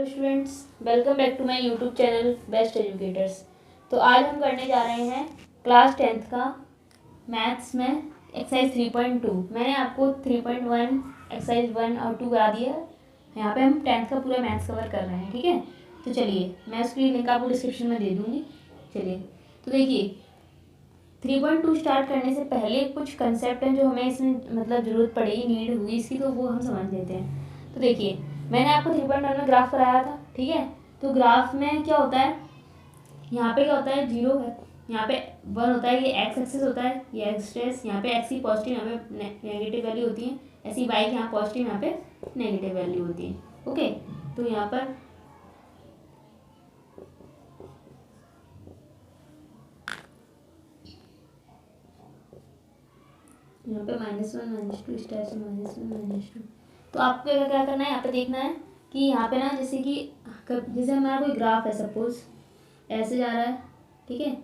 Hello students, welcome back to my YouTube channel Best Educators. तो आज हम करने जा रहे हैं क्लास 10th का मैथ्स में एक्सरसाइज 3.2। मैंने आपको 3.1 एक्सरसाइज 1 और 2 करा दिया है। यहाँ पे हम 10th का पूरा मैथ्स कवर कर रहे हैं, ठीक है। तो चलिए, मैं उसकी लिंक आपको डिस्क्रिप्शन में दे दूँगी। चलिए, तो देखिए 3.2 स्टार्ट करने से पहले कुछ कंसेप्ट हैं जो हमें इसमें मतलब ज़रूरत पड़ेगी, नीड होगी इसकी, तो वो हम समझ लेते हैं। तो देखिए, मैंने आपको 3.1 में ग्राफ कराया था, ठीक है। तो ग्राफ में क्या होता है, यहाँ पे क्या होता है, 0 है, यहाँ पे 1 होता है, ये एक्स एक्सिस होता है, ये एक्स ट्रेस, यहाँ पे एक्स की पॉजिटिव, यहाँ पे नेगेटिव वैल्यू होती है, ऐसी वाई की यहाँ पॉजिटिव, यहाँ पे नेगेटिव वैल्यू होती है। ओके, तो यहाँ पर -1 -2 स्टार से -1 -2। तो आपको क्या करना है, यहाँ पे देखना है कि यहाँ पे ना जैसे हमारा कोई ग्राफ है, सपोज ऐसे जा रहा है, ठीक है,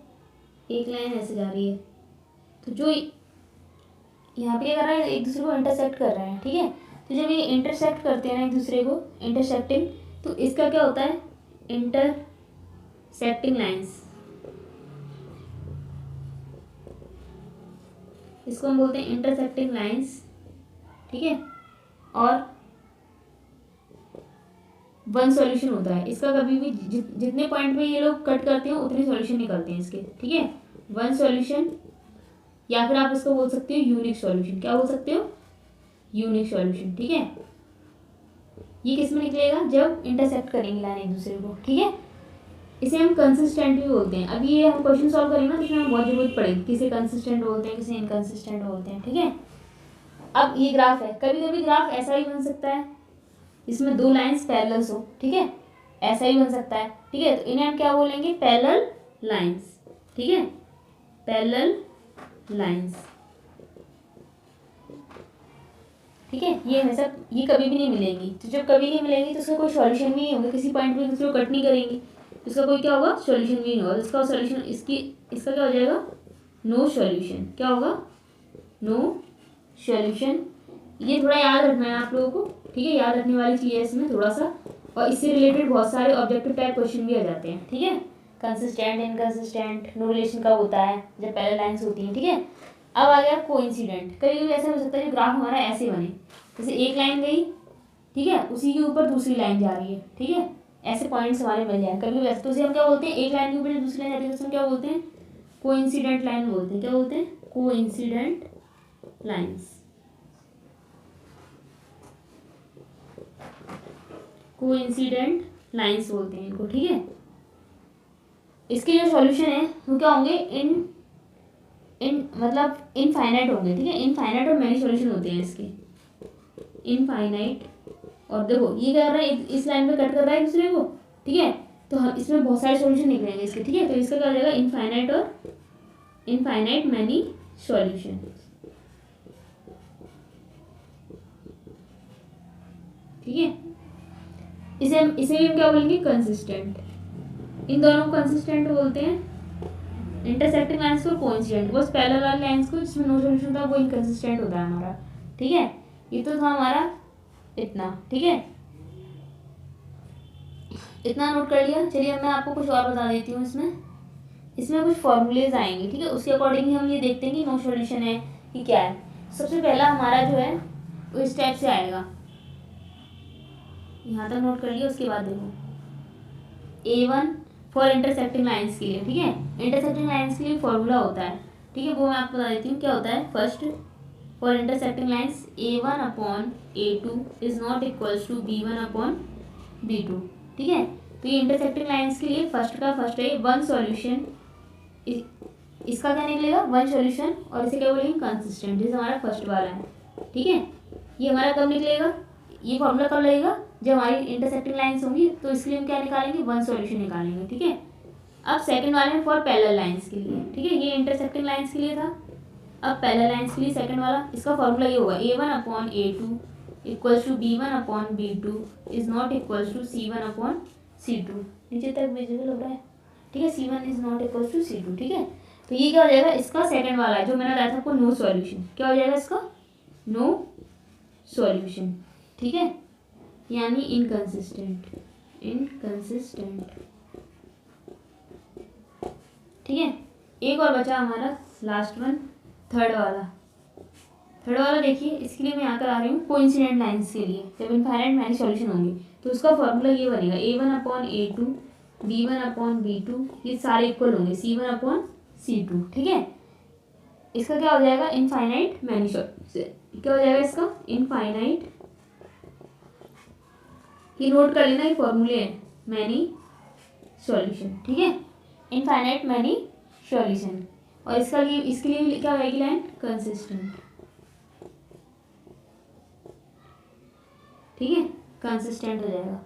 एक लाइन ऐसे जा रही है, तो जो यहाँ पे क्या कर रहा है, एक दूसरे को इंटरसेक्ट कर रहे हैं, ठीक है। तो जब ये इंटरसेक्ट करते हैं ना एक दूसरे को, इंटरसेक्टिंग, तो इसका क्या होता है, इंटरसेक्टिंग लाइंस, इसको हम बोलते हैं इंटरसेक्टिंग लाइंस, ठीक है। और वन सॉल्यूशन होता है इसका, कभी भी जितने पॉइंट पे ये लोग कट करते हैं उतने सॉल्यूशन निकलते हैं इसके, ठीक है। वन सॉल्यूशन, या फिर आप इसको बोल सकते हो यूनिक सॉल्यूशन। क्या बोल सकते हो, यूनिक सॉल्यूशन, ठीक है। ये किस में निकलेगा, जब इंटरसेक्ट करेंगे लाइन एक दूसरे को, ठीक है। इसे हम कंसिस्टेंट भी बोलते हैं। अभी ये हम क्वेश्चन सॉल्व करेंगे ना, तो इसमें बहुत जरूरत पड़ेगी, किसे कंसिस्टेंट बोलते हैं, किसे इनकंसिस्टेंट बोलते हैं, ठीक है। अब ये ग्राफ है, कभी कभी ग्राफ ऐसा भी बन सकता है इसमें दो लाइंस पैरेलल्स हो, ठीक है, ऐसा ही बन सकता है, ठीक है। तो इन्हें हम क्या बोलेंगे, पैरेलल लाइंस, ठीक है, पैरेलल लाइंस, ठीक है। ये हमेशा, ये कभी भी नहीं मिलेंगी, तो जब कभी नहीं मिलेंगी तो उसका कोई सॉल्यूशन भी नहीं होगा, किसी पॉइंट पे दूसरे को कट नहीं करेंगी तो इसका कोई क्या होगा, सॉल्यूशन भी नहीं होगा। इसका सॉल्यूशन, इसका क्या हो जाएगा, नो सॉल्यूशन। क्या होगा, नो सॉल्यूशन। ये थोड़ा याद रखना है आप लोगों को, ठीक है, याद रखने वाली चीज़ है इसमें थोड़ा सा। और इससे रिलेटेड बहुत सारे ऑब्जेक्टिव टाइप क्वेश्चन भी आ जाते हैं, ठीक है। कंसिस्टेंट, इनकंसिस्टेंट, नो रिलेशन कब होता है, जब पैरेलल लाइंस होती हैं, ठीक है। अब आ गया कोइंसिडेंट। कभी कभी ऐसा हो सकता है जो ग्राफ हमारा ऐसे बने, जैसे एक लाइन गई, ठीक है, उसी के ऊपर दूसरी लाइन जा रही है, ठीक है, ऐसे पॉइंट्स हमारे मिल जाए कभी वैसे, तो उसे हम क्या बोलते हैं, एक लाइन के ऊपर दूसरी लाइन जाती है, उसमें क्या बोलते हैं, कोइंसिडेंट लाइन बोलते हैं। क्या बोलते हैं, कोइंसिडेंट लाइंस, कोइंसिडेंट लाइंस बोलते हैं इनको, ठीक है। इसके जो सॉल्यूशन है वो क्या होंगे, मतलब इनफाइनाइट होंगे, ठीक है। इनफाइनाइट और मैनी सॉल्यूशन होते हैं इसके, इनफाइनाइट। और देखो ये क्या कर रहा है, इस लाइन पे कट कर रहा है दूसरे को, ठीक है, तो हम इसमें बहुत सारे सॉल्यूशन निकलेंगे इसके, ठीक है। तो इसका क्या हो जाएगा, इनफाइनाइट और इनफाइनाइट मैनी सॉल्यूशन, ठीक है। इसे भी हम क्या बोलेंगे, कंसिस्टेंट। इन दोनों को कंसिस्टेंट बोलते हैं, इंटरसेक्टिंग लाइंस को कोइंसिडेंट। बस पैरेलल वाली लाइंस को जिसमें नो सॉल्यूशन था वो इनकंसिस्टेंट होता है हमारा, ठीक है। ये तो था हमारा इतना, ठीक है, इतना नोट कर लिया। चलिए अब मैं आपको कुछ और बता देती हूँ। इसमें कुछ फॉर्मूलेज आएंगे, ठीक है, उसके अकॉर्डिंग ही हम ये देखते हैं कि नो सॉल्यूशन है कि क्या है। सबसे पहला हमारा जो है वो इस टाइप से आएगा, यहाँ तक नोट कर लिया। उसके बाद देखो A1 फॉर इंटरसेक्टिंग लाइंस के लिए, ठीक है, इंटरसेक्टिंग लाइंस के लिए फॉर्मूला होता है, ठीक है, वो मैं आपको बता देती हूँ क्या होता है। First, for intersecting lines A1/A2 is not equals to B1/B2, ठीक है। तो ये इंटरसेक्टिंग लाइंस के लिए फर्स्ट है वन सॉल्यूशन, इसका क्या निकलेगा, वन सॉल्यूशन, और इसे क्या बोलेंगे, कंसिस्टेंट, जैसे हमारा फर्स्ट वाला है, ठीक है। ये हमारा कब निकलेगा, ये फॉर्मूला कब लगेगा, जब हमारी इंटरसेक्टिंग लाइंस होंगी, तो इसके लिए हम क्या निकालेंगे, वन सॉल्यूशन निकालेंगे, ठीक है। अब सेकंड वाले में फॉर पैरेलल लाइंस के लिए, ठीक है, ये इंटरसेक्टिंग लाइंस के लिए था। अब पैरेलल लाइंस के लिए सेकंड वाला, इसका फॉर्मूला ये होगा A1/A2 equals to B1/B2 is not equals to C1/C2। नीचे तक विजिबल हो रहा है, ठीक है, C1 is not equals to C2, ठीक है। तो ये क्या हो जाएगा, इसका सेकंड वाला है जो मैंने बताया था आपको, नो सॉल्यूशन। क्या हो जाएगा इसका, नो सॉल्यूशन, ठीक है, यानी इनकंसिस्टेंट, इनकंसिस्टेंट। ठीक है, एक और बचा हमारा लास्ट वन, थर्ड वाला देखिए, इसके लिए मैं यहाँ कर आ रही हूँ कोइंसिडेंट लाइंस के लिए। जब इनफाइनाइट मैनी सॉल्यूशन होंगे तो उसका फॉर्मूला ये बनेगा A1/A2, B1/B2, ये सारे इक्वल होंगे C1/C2। ठीक है, इसका क्या हो जाएगा, इनफाइनाइट मैनी सॉल्यूशन। क्या हो जाएगा इसका, इनफाइनाइट, ये नोट कर लेना, ये फॉर्मूले है, मैनी सॉल्यूशन। ठीक है, इनफाइनाइट मैनी सॉल्यूशन। और इसके लिए क्या होगी लाइन, कंसिस्टेंट। ठीक है, कंसिस्टेंट हो जाएगा।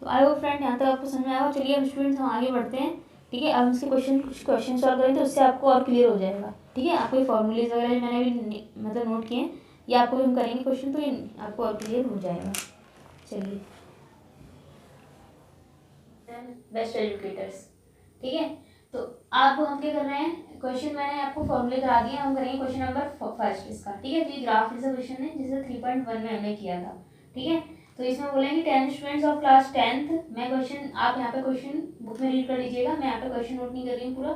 तो आई होप फ्रेंड यहाँ तक आपको समझ में आएगा। चलिए अब स्टूडेंट्स हम आगे बढ़ते हैं। ठीक है, अब इसके कुछ क्वेश्चन सॉल्व करेंगे तो उससे आपको और क्लियर हो जाएगा। ठीक है, आपको ये फॉर्मूलेज वगैरह जो मैंने अभी मतलब नोट किए हैं, ये आपको भी हम करेंगे क्वेश्चन, तो ये आपको और क्लियर हो जाएगा। चलिए, बेस्ट एजुकेटर्स। ठीक है, तो आप हम क्या कर रहे हैं, क्वेश्चन मैंने आपको फॉर्मूले करा दिए, हम करेंगे क्वेश्चन नंबर फर्स्ट इसका। ठीक है, तो ये ग्राफ जैसा क्वेश्चन है जिसे 3.1 में हमने किया था। ठीक है, तो इसमें बोलेंगे 10 स्टूडेंट्स ऑफ क्लास 10th। मैं क्वेश्चन, आप यहाँ पे क्वेश्चन बुक में रीड कर लीजिएगा, मैं यहाँ पे क्वेश्चन नोट नहीं कर रही हूँ पूरा।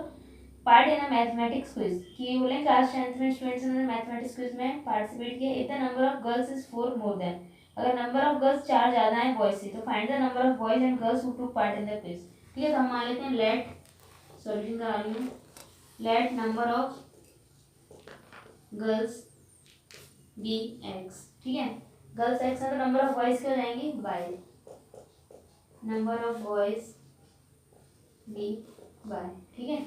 Part in a mathematics quiz, कि ये बोलेंगे क्लास 10th में स्टूडेंट्स ने मैथमेटिक्स क्विज में पार्टिसिपेट किया। If the number of girls is 4 more then, अगर नंबर ऑफ गर्ल्स 4 ज़्यादा है बॉयज से, तो find the number of boys and girls who took part in the quiz. ठीक है, तो हम मान लेते हैं लेट, सॉल्यूशन करा रही हूँ, let number of girls be X. ठीक है, गर्ल्स एक्स है तो नंबर ऑफ बॉयज क्या हो जाएंगे, Y, number of boys be Y. ठीक है,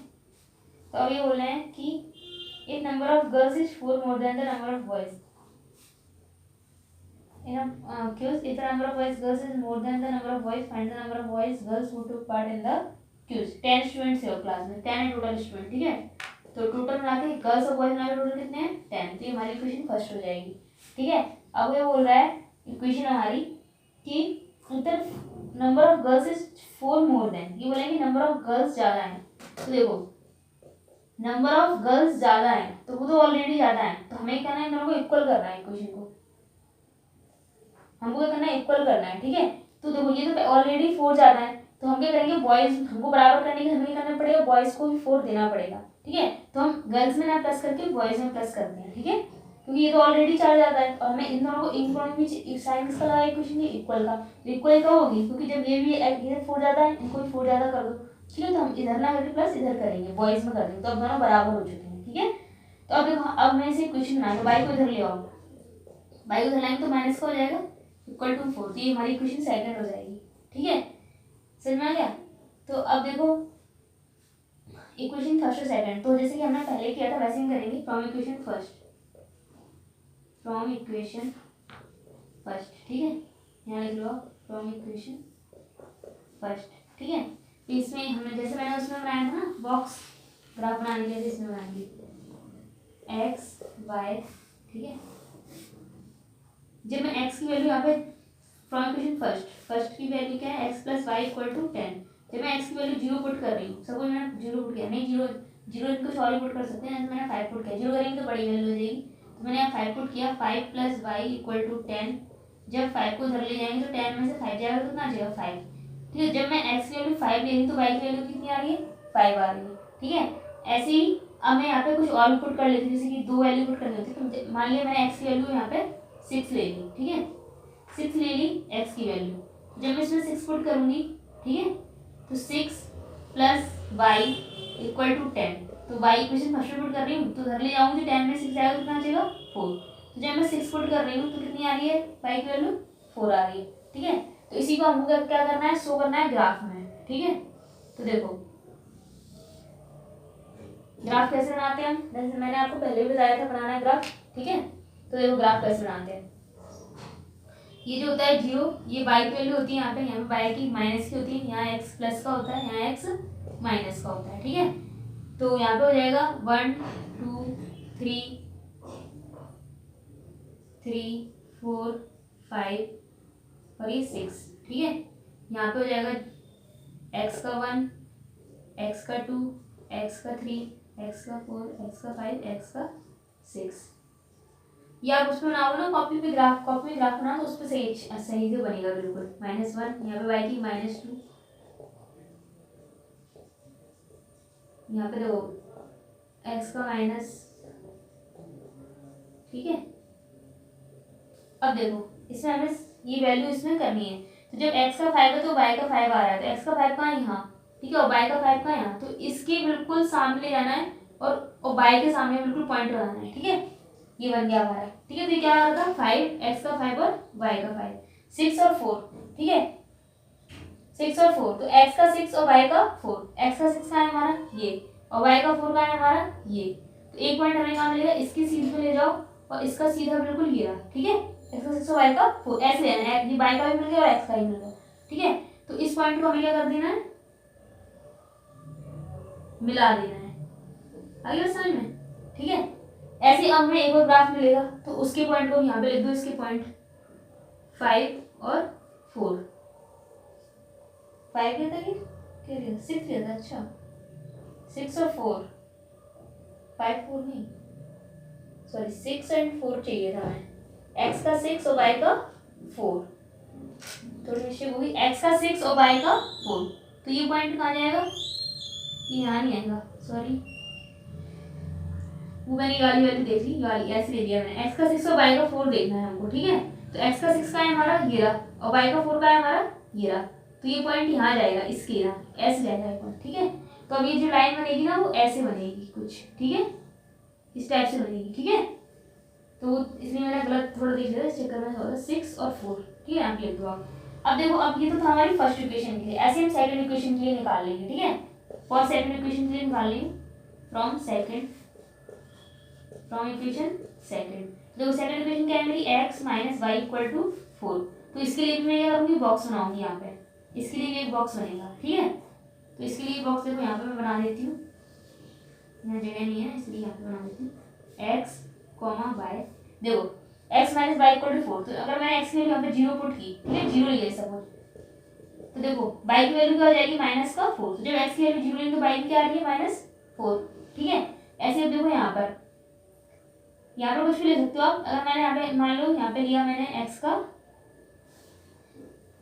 तो अब ये बोल रहे हैं कि if number of girls is 4 more than the number of boys, quiz, if the number of boys girls is more than the number of boys, find the number of boys girls who took part in the quiz. 10 students है class में, 10 है total student. ठीक है, तो total मिला के girls और boys मिला के टोटल कितने हैं, 10। तो ये हमारी इक्वेशन फर्स्ट हो जाएगी। ठीक है, अब ये बोल रहा है इक्वेशन हमारी कि इधर number of girls is 4 more then, ये बोलेंगे नंबर ऑफ गर्ल्स ज़्यादा है। तो देखो नंबर ऑफ गर्ल्स ज़्यादा है तो वो तो ऑलरेडी ज़्यादा है, तो हमें क्या करना है, दोनों को इक्वल करना है, इक्वेशन को हमको क्या करना है, इक्वल करना है। ठीक है, तो देखो ये तो ऑलरेडी 4 ज़्यादा है, तो हम क्या करेंगे, बॉयज़ हमको बराबर करने के लिए हमें क्या करना पड़ेगा, बॉयज़ को भी 4 देना पड़ेगा। ठीक है, तो हम गर्ल्स में ना प्लस करके बॉयज़ में प्लस करते हैं। ठीक है, क्योंकि ये तो ऑलरेडी 4 ज़्यादा है और हमें इन दोनों को इक्वल साइन किसका लगा, इक्वेशन ये इक्वल का, तो इक्वल का होगी, क्योंकि जब ये भी 4 ज़्यादा है, इनको भी 4 ज़्यादा कर दो। ठीक है, तो हम इधर ना करके प्लस इधर करेंगे, बॉयज़ में कर देंगे, तो अब दोनों बराबर हो चुके हैं। ठीक है, तो अब देखो, अब मैं इसे इक्वेशन बना, तो बाई को इधर ले आओ, बाई को इधर लाएंगे तो माइनस का हो जाएगा, इक्वल टू 4, तो ये हमारी इक्वेशन सेकंड हो जाएगी। ठीक है, समझ में आ गया। तो अब देखो इक्वेशन फर्स्ट और सेकंड, तो जैसे कि हमने पहले किया था वैसे हम करेंगे, from equation first, from equation first. ठीक है, यहाँ लिख लो फ्रॉम इक्वेशन फर्स्ट। ठीक है, तो इसमें हमने जैसे मैंने उसमें बनाया था ना बॉक्स ग्राफ बनाने के लिए, इसमें बनाएंगे एक्स वाई। ठीक है, जब मैं x की वैल्यू यहाँ पे फ्रॉम इक्वेशन फर्स्ट की वैल्यू क्या है, x plus Y equal to 10। जब मैं x की वैल्यू 0 पुट कर रही हूँ, सपोज मैंने 0 पुट किया, नहीं 0 इनको सॉरी पुट कर सकते हैं, मैंने 5 पुट किया, 0 करेंगे तो बड़ी वैल्यू हो जाएगी, तो मैंने यहाँ 5 पुट किया, 5 प्लस वाई इक्वल टू 10। जब 5 को उधर ले जाएंगे तो 10 में से 5 जाएगा तो कितना आ जाएगा, 5। ठीक है, जब मैं x की वैल्यू 5 ले रही हूँ तो y की वैल्यू कितनी आ रही है, 5 आ रही है। ठीक है, ऐसे ही अब मैं यहाँ पे कुछ और पुट कर लेती हूँ, जैसे कि 2 वैल्यू पुट करनी होती है, तो मान लिया मैंने x की वैल्यू यहाँ पे 6 ले ली। ठीक है, 6 ले ली x की वैल्यू, जब मैं इसमें 6 पुट करूंगी, ठीक है, तो 6 प्लस वाई इक्वल टू 10, तो y इक्वेशन फर्स्ट में पुट कर रही हूँ तो उधर ले जाऊंगी, 10 में 6 जाएगा कितना आ जाएगा, 4। तो जब मैं 6 पुट कर रही हूँ तो कितनी आ रही है, y की वैल्यू 4 आ रही है। ठीक है, तो इसी को हमको क्या करना है, शो करना है ग्राफ में। ठीक है, तो देखो ग्राफ कैसे बनाते हैं हम, जैसे मैंने आपको पहले भी बताया था बनाना है ग्राफ। ठीक है, तो देखो ग्राफ कैसे बनाते हैं, ये जो होता है 0, ये y की वैल्यू होती है यहाँ पे y की माइनस की होती है, यहाँ x प्लस का होता है, यहाँ x माइनस का होता है। ठीक है, तो यहाँ पे हो जाएगा 1 2 3 3 4 5 और ये 6। ठीक है, यहाँ पे हो जाएगा x का 1 x का 2 x का 3 x का 4 x का 5 x का 6। या आप उसमें बनाओ ना कॉपी में ग्राफ बना तो उस पर सही से बनेगा बिल्कुल। -1 यहाँ पे y की -2, यहाँ पे देखो x का माइनस, ठीक है। अब देखो इसमें हमें ये वैल्यू इसमें करनी है, तो जब x का 5 है तो y का 5 आ रहा है, तो x का 5 कहाँ है यहाँ, ठीक है, और y का 5 कहाँ है यहाँ, तो इसके बिल्कुल सामने जाना है और y के सामने बिल्कुल पॉइंट लगाना है, ठीक है। ये बन गया हमारा, ठीक है। तो क्या आ रहा था 5, x का 5 और y का 5, 6 और 4, ठीक है, 6 और 4, तो x का 6 और y का 4, x का 6 कहाँ है हमारा ये, और y का 4 कहाँ है हमारा ये, तो एक पॉइंट हमें कहाँ मिलेगा, इसकी सीध में ले जाओ और इसका सीधा बिल्कुल ये रहा, ठीक है। x का 6 और y का 4 ऐसे लेना है, ये y का भी मिल गया और x का भी मिल गया, ठीक है। तो इस पॉइंट को हमें क्या कर देना है, मिला देना है, आगे बस समझ में, ठीक है। ऐसे अब हमें एक और ग्राफ मिलेगा, तो उसके पॉइंट को यहाँ पे लिख दो, इसके पॉइंट 5 और 4, 5 लिया था क्या लिया, 6 लिया था, अच्छा 6 और 4, 5 4 नहीं, सॉरी 6 एंड 4 चाहिए था हमें, x का 6 और y का 4, थोड़ी मिस्टेक होगी, x का 6 और y का 4, तो ये पॉइंट कहाँ जाएगा, ये यहाँ नहीं आएगा, सॉरी वो मैंने ये वाली वैल्यू देख ली, ये वाली ऐसे ले लिया मैंने, x का 6 और y का 4 देखना है हमको, ठीक है। तो x का 6 का है हमारा ये रहा और y का 4 का है हमारा ये रहा, तो ये पॉइंट यहाँ जाएगा, इसके यहाँ ऐसे जाएगा ये पॉइंट, ठीक है। तो अब ये जो लाइन बनेगी ना वो ऐसे बनेगी कुछ, ठीक है, इस टाइप से बनेगी, ठीक है। तो इसलिए मैंने गलत थोड़ा देख लिया, इस चक्कर में होगा 6 और 4, ठीक है, यहाँ पे लिख दो आप। अब देखो, अब ये तो था हमारी फर्स्ट इक्वेशन के लिए, ऐसे हम सेकंड इक्वेशन के लिए निकाल लेंगे, ठीक है। फॉर सेकंड इक्वेशन के लिए निकाल लेंगे फ्रॉम इक्वेशन सेकंड। देखो सेकंड इक्वेशन क्या है मेरी, x minus Y equal to 4, तो इसके लिए भी मैं क्या करूँगी, बॉक्स बनाऊंगी यहाँ पे, इसके लिए भी एक बॉक्स बनेगा, ठीक है। तो इसके लिए बॉक्स देखो यहाँ पे मैं बना देती हूँ, यहाँ जगह नहीं है इसलिए यहाँ पे बना देती हूँ, x y, देखो x minus Y equal to 4, तो अगर मैंने x के लिए यहाँ पे 0 पुट की, ठीक है, 0 लिया सपोज, तो देखो y की वैल्यू क्या हो जाएगी, -4, तो जब x की वैल्यू 0 लेंगे तो y की क्या आ रही है -4, ठीक है। ऐसे अब देखो यहाँ पर कुछ भी ले सकते हो आप, अगर मैंने यहाँ पे मान लो यहाँ पे लिया मैंने x का,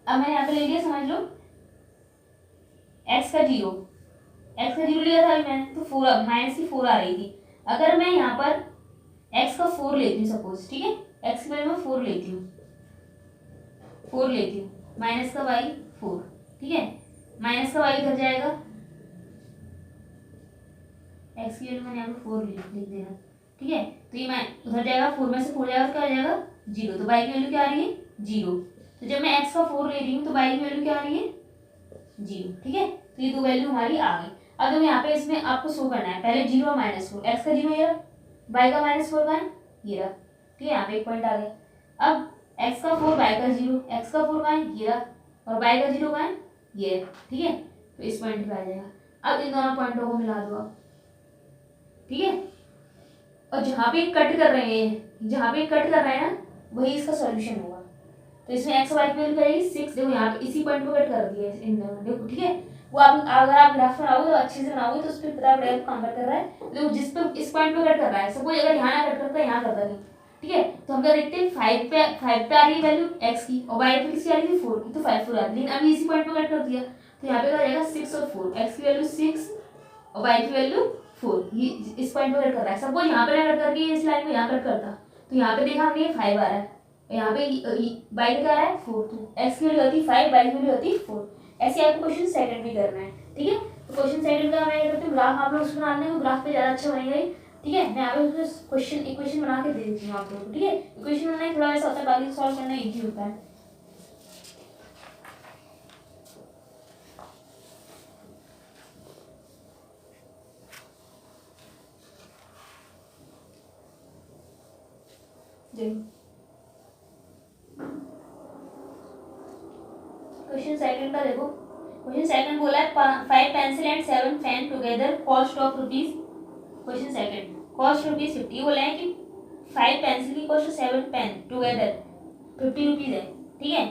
अब मैंने यहाँ पे ले लिया, समझ लो x का 0 लिया था अभी मैंने, तो 4 माइनस की 4 आ रही थी। अगर मैं यहाँ पर x का 4 लेती हूँ सपोज, ठीक है, x की वैल्यू मैं 4 लेती हूँ, माइनस का y 4, ठीक है, माइनस का y इधर जाएगा, x की वैल्यू मैंने यहाँ पे 4 लिख देना, ठीक है। तो ये मैं उधर जाएगा, 4 में से 4 जाएगा तो क्या आ जाएगा 0, तो y की वैल्यू क्या आ रही है 0, तो जब मैं x का 4 ले रही हूँ तो y की वैल्यू क्या आ रही है 0, ठीक है। तो ये दो वैल्यू हमारी आ गई। अब तो यहाँ पे इसमें आपको शो करना है, पहले 0 और -4, x का 0 ये रहा, y का -4 का है ये रहा, ठीक है, यहाँ पे एक पॉइंट आ गया। अब x का 4 y का 0, x का 4 का है ये रहा और y का 0 का है ये, ठीक है, तो इस पॉइंट पे आ जाएगा। अब इन दोनों पॉइंटों को मिला दो आप, ठीक है, और जहाँ पे कट कर रहे हैं ना वही इसका सॉल्यूशन होगा। तो इसमें x y की वैल्यू करेगी 6, देखो यहाँ पे इसी पॉइंट पे कट कर दिया है इन दोनों, देखो, ठीक है। वो आप अगर आप ग्राफ बनाओगे तो अच्छे से बनाओगे तो उस पर पता पड़ेगा कहाँ पर कर रहा है, देखो जिस पे इस पॉइंट पे कट कर रहा है, सपोज अगर यहाँ ना कट करता है यहाँ करता नहीं, ठीक है, तो हम क्या देखते हैं 5 पे आ रही है वैल्यू x की और y पे किसकी आ रही थी 4 की, तो 5 4 आ रही है, लेकिन अभी इसी पॉइंट पे कट कर दिया तो यहाँ पे क्या जाएगा 6 और 4, x की वैल्यू 6 और y की वैल्यू 4, ये इस पॉइंट पे कट कर रहा है। सपोज यहाँ पे कट करके इस लाइन में यहाँ कट करता तो यहाँ पे देखा हमने 5 आ रहा है, यहाँ पे y क्या आ रहा है 4, तो x की वैल्यू होती 5, y की वैल्यू होती 4। ऐसे आपको क्वेश्चन सेकंड भी करना है, ठीक है। तो क्वेश्चन सेकंड का मैं करती हूँ ग्राफ आप लोग उसमें डालने को, ग्राफ पे ज़्यादा अच्छा बनेगा, ठीक है। मैं यहाँ पे उसमें इक्वेशन बना के दे देती हूँ आप लोगों को, ठीक है। इक्वेशन बनाना थोड़ा ऐसा होता है, बाकी सॉल्व करना ईजी होता है। क्वेश्चन सेकंड का देखो, क्वेश्चन सेकंड बोला है 5 pencil and 7 pen together cost of rupees, question second cost rupees 50, बोला है कि 5 पेंसिल की कॉस्ट 7 पेन टुगेदर 50 रुपीज है, ठीक है,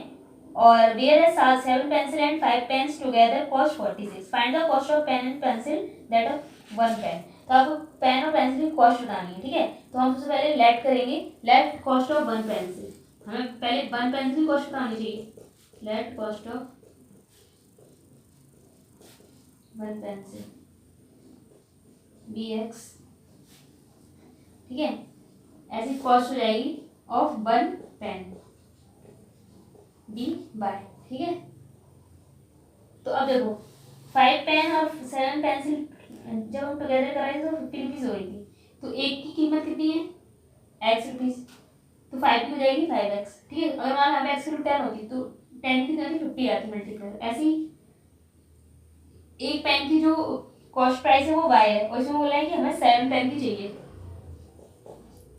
और वेयर है 7 pencil and 5 pens together cost 46, find the cost of pen and pencil that of 1 pen. तो आपको पेन और पेंसिल की कॉस्ट बतानी है, ठीक है। तो हम सबसे पहले लेट करेंगे, let cost of one pencil. हमें पहले वन पेंसिल की कॉस्ट बतानी चाहिए, let cost of one pencil BX, ठीक है। ऐसी कॉस्ट हो जाएगी ऑफ वन पेन BY, ठीक है। तो अब देखो 5 पेन और 7 पेंसिल जब हम टुगेदर कराए तो 50 रुपीज़ हो रही थी, तो एक की कीमत कितनी है X रुपीज़, तो 5 की हो जाएगी 5X, ठीक है। अगर मान यहाँ पे X की 10 होती तो 10 की 50 आती मल्टीप्लाई। ऐसे ही एक पेन की जो कॉस्ट प्राइस है वो Y है, और इसमें बोला है कि हमें 7 पेन की चाहिए,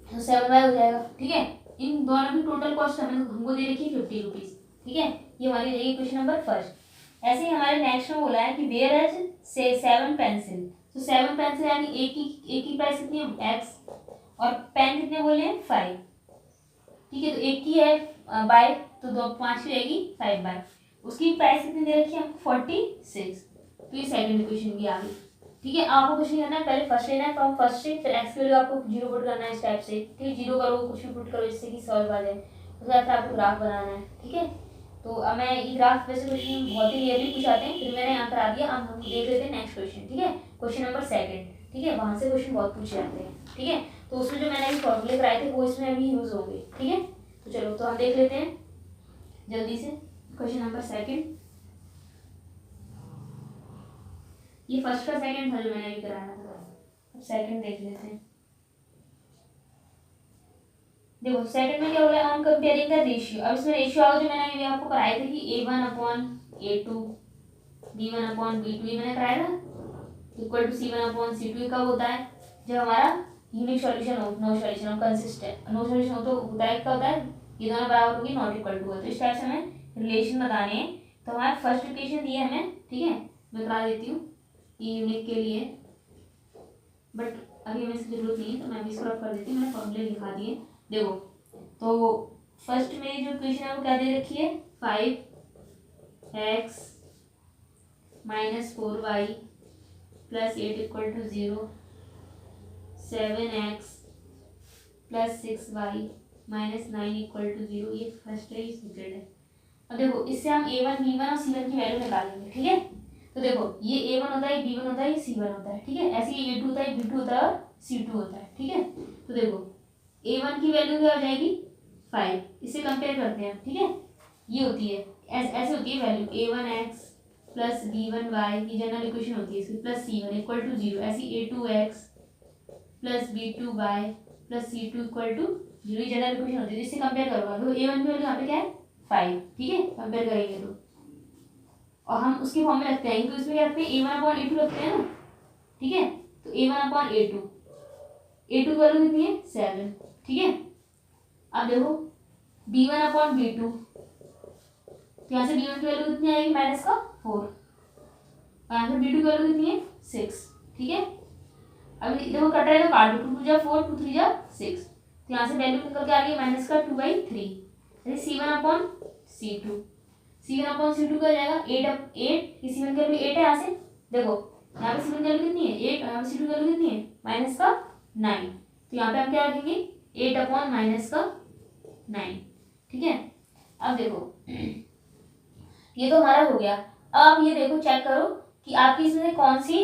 तो 7Y हो जाएगा, ठीक है। इन दोनों की टोटल कॉस्ट हमको दे रखी है 50 रुपीज़, ठीक है। ये हमारी हो जाएगी क्वेश्चन नंबर फर्स्ट। ऐसे ही हमारे नेक्स्ट में बोला है कि वेयर एज से 7 पेंसिल, तो 7 पेंसिल यानी एक की प्राइस कितनी है X, और पेन कितने बोले हैं 5, ठीक है। तो एक की है बाय, तो 5 की रहेगी 5 बाय, उसकी प्राइस कितनी दे रखी है हमको 46। तो ये सेकंड इक्वेशन की आ गई, ठीक है। आपको कुछ नहीं करना है, पहले फर्स्ट लेना है फ्रॉम फर्स्ट से, फिर एक्स की वैल्यू आपको 0 पुट करना है इस टाइप से, ठीक है। 0 करो, कुछ भी पुट करो जिससे कि सॉल्व आ जाए, उसके बाद आपको ग्राफ बनाना है, ठीक है। तो अब मैं ये ग्राफ वैसे क्वेश्चन बहुत ही रियरली पूछाते हैं, फिर मैंने यहाँ करा दिया। अब हम देख लेते हैं नेक्स्ट क्वेश्चन, ठीक है, क्वेश्चन नंबर सेकंड, ठीक है। वहाँ से क्वेश्चन बहुत पूछे जाते हैं, ठीक है। तो उसमें जो मैंने अभी फॉर्मूले कराए थे वो इसमें अभी यूज़ होंगे, ठीक है। तो चलो तो हम देख लेते हैं जल्दी से क्वेश्चन नंबर सेकंड। ये फर्स्ट का सेकंड था जो मैंने अभी कराया था, अब सेकंड देख लेते हैं। देखो सेकंड में क्या बोला है, ऑन कंपेयरिंग द रेशियो। अब इसमें रेशियो आओ जो मैंने अभी आपको कराए थे कि A1/A2 B1/B2, ये मैंने कराया था, इक्वल टू C1/C2। कब होता है जब हमारा यूनिक सॉल्यूशन हो, नो सॉल्यूशन हो, कंसिस्टेंट नो सॉल्यूशन हो, तो होता है क्या होता है, ये दोनों बराबर होगी, नॉट इक्वल टू हो। तो इस टाइप से हमें रिलेशन बताने हैं। तो हमारा फर्स्ट इक्वेशन दिया है हमें, ठीक है, मैं करा देती हूँ ये यूनिक के लिए, बट अभी हमें इसकी जरूरत नहीं है, तो मैं अभी स्क्रॉल कर देती हूँ, मैंने फॉर्मूले लिखा दिए। देखो तो फर्स्ट मेरी जो इक्वेशन है वो क्या दे रखी है, 5x - 4y + 8 = 0, 7x + 6y - 9 = 0। ये फर्स्ट है, ये सेकंड है। अब देखो इससे हम A1 B1 और C1 की वैल्यू निकालेंगे, ठीक है। तो देखो ये A1 होता है, B1 होता है, ये C1 होता है, ठीक है। ऐसे ही A2 होता है, B2 होता है और C2 होता है, ठीक है। तो देखो A1 की वैल्यू क्या हो जाएगी 5, इससे कंपेयर करते हैं, ठीक है। ये होती है ऐसे होती है वैल्यू A1x + B1y, ये जनरल इक्वेशन होती है इसकी, प्लस C1 = 0। ऐसी A2x + B2y + C2 = 0, ये जनरल इक्वेशन होती है, इससे कंपेयर करोगे। तो A1 की वैल्यू यहाँ पे क्या है 5, ठीक है, कंपेयर करेंगे तो, और हम उसकी फॉर्म में रखते हैं, तो इसमें क्या रखते हैं A1/A2 रखते हैं ना, ठीक है। तो A1/A2, A2 की वैल्यू कितनी है 7, ठीक है। अब देखो B1/B2, तो यहाँ से B1 की वैल्यू कितनी आएगी -4, और यहाँ से B2 की वैल्यू कितनी है 6, ठीक है। अब देखो कट रहा है तो काट दो, 2 × 4 2 × 3 = 6, तो यहाँ से वैल्यू निकल के आ गई -2/3। जैसे C1/C2, C1/C2 का जाएगा 8 की C1 की वैल्यू 8 है। यहाँ से देखो यहाँ पे C1 की वैल्यू कितनी है 8, और यहाँ पे C2 की वैल्यू कितनी है -9, तो यहाँ पे हम क्या रखेंगे 8/-9, ठीक है। अब देखो ये तो हमारा हो गया। अब ये देखो चेक करो कि आपकी इसमें से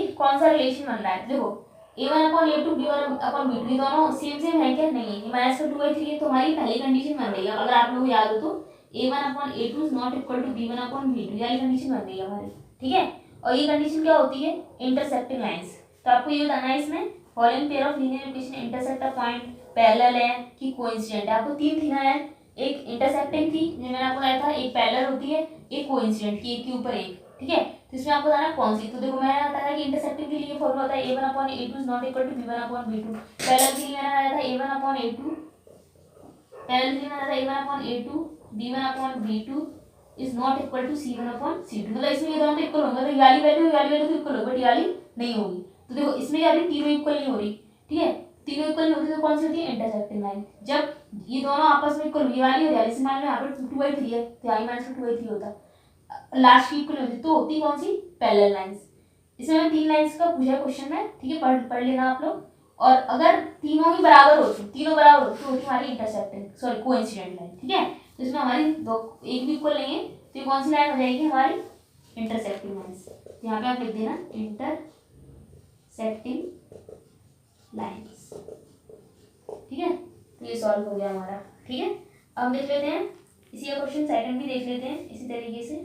कौन सा रिलेशन बन रहा है। देखो A1/A2 B1/B2 दोनों सेम है क्या, नहीं है, -2/3 है, तो हमारी पहली कंडीशन बन रही है। अगर आप लोग याद हो तो A1/A2 is not equal to B1/B2, ये कंडीशन बन रही है हमारी, ठीक है। और ये कंडीशन क्या होती है, इंटरसेक्टिंग लाइंस। तो आपको ये बताना है इसमें following pair of linear equation intersect a point, parallel है कि कोइंसिडेंट है। आपको 3 थी ना यार, एक इंटरसेक्टिंग थी जो मैंने आपको बताया था, एक पैरेलल होती है, एक कोइंसिडेंट की, एक के ऊपर एक, ठीक है। तो इसमें आपको बताना कौन सी। तो देखो मैंने बताया कि इंटरसेक्टिंग के लिए फॉर्मूला होता है A1/A2 is not equal to B1/B2। Parallel के लिए मैंने बताया था A1/A2, पैरेलल के लिए मैंने बताया A1/A2 B1/B2 is not equal to C1/C2। मतलब इसमें ये दोनों तो इक्वल होंगे, तो ये वाली वैल्यू तो इक्वल होगी, बट ये वाली नहीं होगी। तो देखो इसमें क्या तीनों इक्वल नहीं हो रही, ठीक है। तीनों इक्वल नहीं होती तो कौन सी होती है, इंटरसेक्टिंग लाइन। जब ये दोनों आपस में इक्वल ये वाली हो जाए, जैसे मान लो यहाँ पर 2/3 है, तो यहाँ -2/3 होता, लास्ट की इक्वल होती तो होती कौन सी, पैरेलल लाइंस। इसमें मैंने 3 लाइन्स का पूछा क्वेश्चन में, ठीक है, पढ़ लेना आप लोग। और अगर तीनों ही बराबर हो तो होती हमारी इंटरसेक्टिंग सॉरी कोइंसिडेंट लाइन, ठीक है। तो इसमें हमारी दो एक भी इक्वल नहीं है, तो ये कौन सी लाइन हो जाएगी हमारी इंटरसेक्टिंग लाइन्स। यहाँ पे आप लिख देना इंटरसेक्टिंग लाइन्स, ठीक है। तो ये सॉल्व हो गया हमारा, ठीक है। अब हम देख लेते हैं इसी का क्वेश्चन सेकंड भी देख लेते हैं इसी तरीके से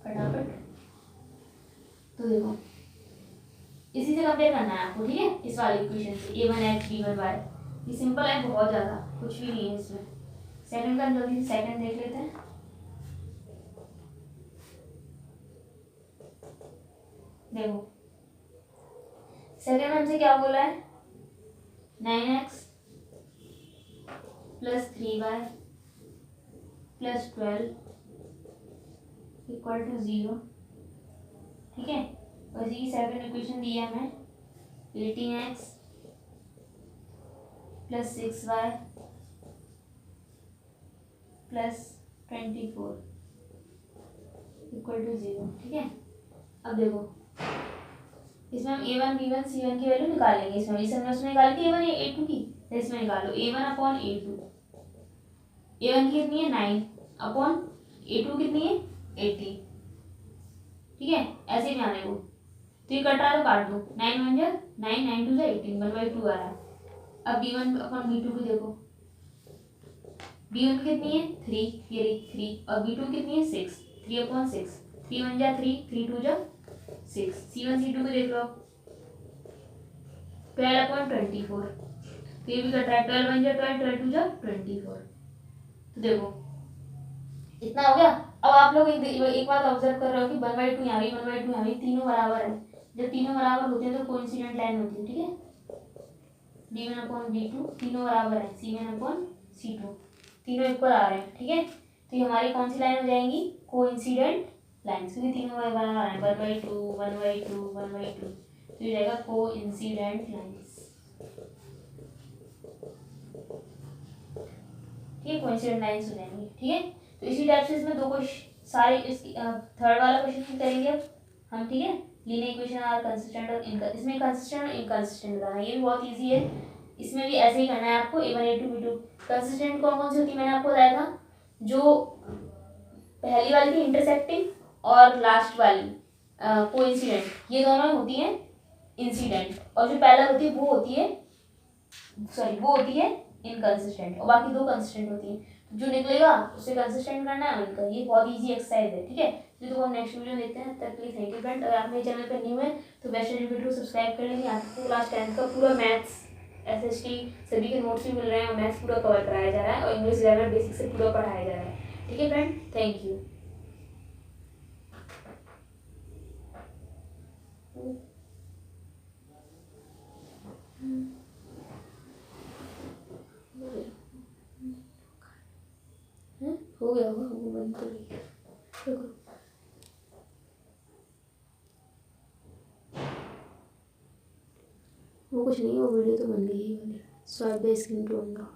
फटाफट। तो देखो इसी से कंपेयर करना है आपको, ठीक है, इस वाले इक्वेशन से a1x b1y। ये सिंपल है, बहुत ज़्यादा कुछ भी नहीं है इसमें। सेकंड का जल्दी से सेकंड देख लेते हैं। देखो सेकंड हमसे क्या बोला है, 9x plus 3y plus 12 equal to 0, ठीक है। और इसी की सेकंड इक्वेशन दी है हमें 18x plus 6y plus 24 equal to 0, ठीक है। अब देखो इसमें हम a1 b1 c1 की वैल्यू निकालेंगे। इसमें उसमें निकाल के a1 a2 की, तो इसमें निकालो a1 अपॉन a2। a1 की कितनी है 9 अपॉन a2 कितनी है 80, ठीक है। ऐसे ही आने को तो ये कट रहा है तो काट दो, 9 1 जा 9 9 2 जा 18 1/2 आ रहा है। अब b1 अपॉन b2 की देखो, b1 कितनी है 3, ये 3, और b2 कितनी है 6, 3 अपॉन 6, 3 1 जा 3, 3 2 जा 6, c1 c2 को देख लो 12 अपॉन 24, तो ये भी कट रहा है 12 1 जा 12, 12 2 जा 24। तो देखो इतना हो गया। अब आप लोग एक बात ऑब्जर्व कर रहे हो कि 1/2 यहाँ भी 1/2 यहाँ भी, तीनों बराबर है। जब तीनों बराबर होते हैं तो कोइंसिडेंट लाइन होती है, ठीक है। b1 अपॉन b2 तीनों बराबर है, c1 अपॉन c2 तीनों इक्वल आ रहे हैं, ठीक है। तो ये हमारी कौन सी लाइन हो जाएंगी, कोइंसिडेंट लाइन, क्योंकि तीनों बराबर आ रहे हैं 1/2 1/2 1/2, तो ये जाएगा कोइंसिडेंट लाइन्स, ठीक है। कोइंसिडेंट लाइन्स हो जाएंगी, ठीक है। तो इसी टाइप से इसमें दो क्वेश्चन सारे थर्ड वाला क्वेश्चन करेंगे अब हम, ठीक है। लीनियर इक्वेशन आर कंसिस्टेंट और इसमें कंसिस्टेंट और इनकंसिस्टेंट बताना, ये भी बहुत इजी है। इसमें भी ऐसे ही करना है आपको a1 a2 b2। कंसिस्टेंट कौन कौन सी होती है मैंने आपको बताया था, जो पहली वाली थी इंटरसेक्टिंग और लास्ट वाली कोइंसिडेंट, ये दोनों होती हैं इंसिडेंट, और जो पहला होती है वो होती है इनकंसिस्टेंट, और बाकी दो कंसिस्टेंट होती हैं। जो निकलेगा उससे कंसिस्टेंट करना है उनका, ये बहुत इजी एक्सरसाइज है, ठीक है। तो हम नेक्स्ट वीडियो देखते हैं, तब तक के लिए थैंक यू फ्रेंड। अगर आप मेरे चैनल पर न्यू है तो बेस्ट वीडियो सब्सक्राइब कर लेंगे। आपको क्लास 10 का पूरा मैथ्स SST सभी के नोट्स भी मिल रहे हैं, और मैथ्स पूरा कवर कराया जा रहा है, और इंग्लिश ग्रामर बेसिक से पूरा पढ़ाया जा रहा है, ठीक है फ्रेंड, थैंक यू। हो गया होगा वो बंद कर लिया, वो कुछ नहीं, वो वीडियो तो बन गई है वाली, स्वाइप बाय स्क्रीन टूंगा।